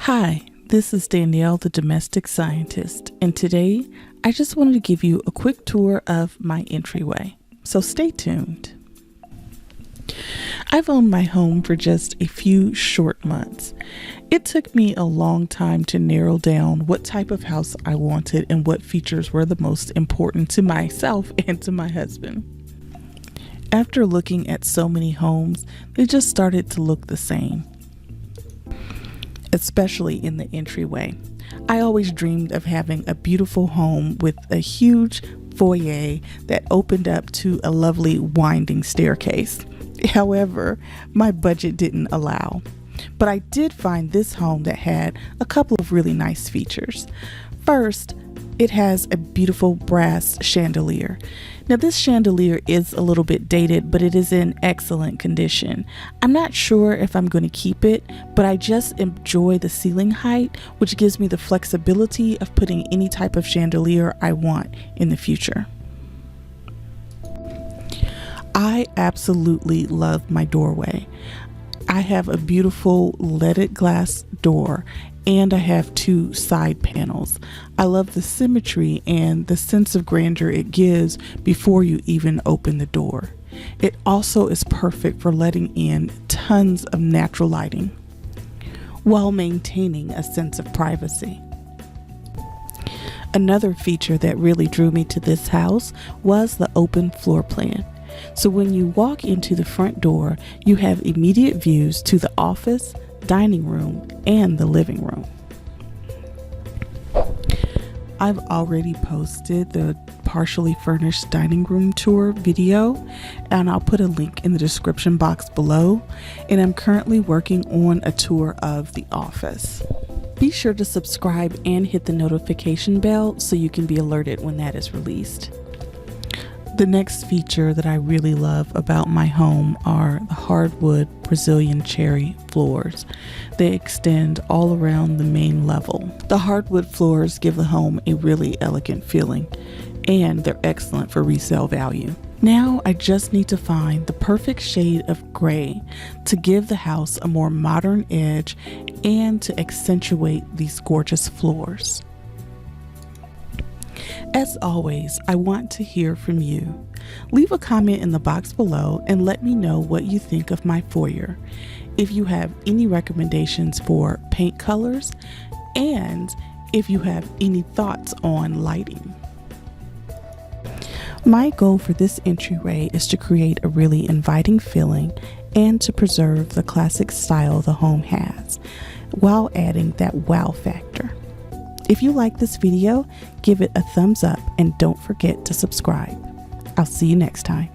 Hi, this is Danielle, the domestic scientist, and today I just wanted to give you a quick tour of my entryway, so stay tuned. I've owned my home for just a few short months. It took me a long time to narrow down what type of house I wanted and what features were the most important to myself and to my husband. After looking at so many homes, they just started to look the same, especially in the entryway. I always dreamed of having a beautiful home with a huge foyer that opened up to a lovely winding staircase. However, my budget didn't allow. But I did find this home that had a couple of really nice features. First, it has a beautiful brass chandelier. Now this chandelier is a little bit dated, but it is in excellent condition. I'm not sure if I'm going to keep it, but I just enjoy the ceiling height, which gives me the flexibility of putting any type of chandelier I want in the future. I absolutely love my doorway. I have a beautiful leaded glass door and I have two side panels. I love the symmetry and the sense of grandeur it gives before you even open the door. It also is perfect for letting in tons of natural lighting while maintaining a sense of privacy. Another feature that really drew me to this house was the open floor plan. So when you walk into the front door, you have immediate views to the office, dining room, and the living room. I've already posted the partially furnished dining room tour video, and I'll put a link in the description box below. And I'm currently working on a tour of the office. Be sure to subscribe and hit the notification bell so you can be alerted when that is released. The next feature that I really love about my home are the hardwood Brazilian cherry floors. They extend all around the main level. The hardwood floors give the home a really elegant feeling, and they're excellent for resale value. Now I just need to find the perfect shade of gray to give the house a more modern edge and to accentuate these gorgeous floors. As always, I want to hear from you. Leave a comment in the box below and let me know what you think of my foyer. If you have any recommendations for paint colors, and if you have any thoughts on lighting. My goal for this entryway is to create a really inviting feeling and to preserve the classic style the home has, while adding that wow factor. If you like this video, give it a thumbs up and don't forget to subscribe. I'll see you next time.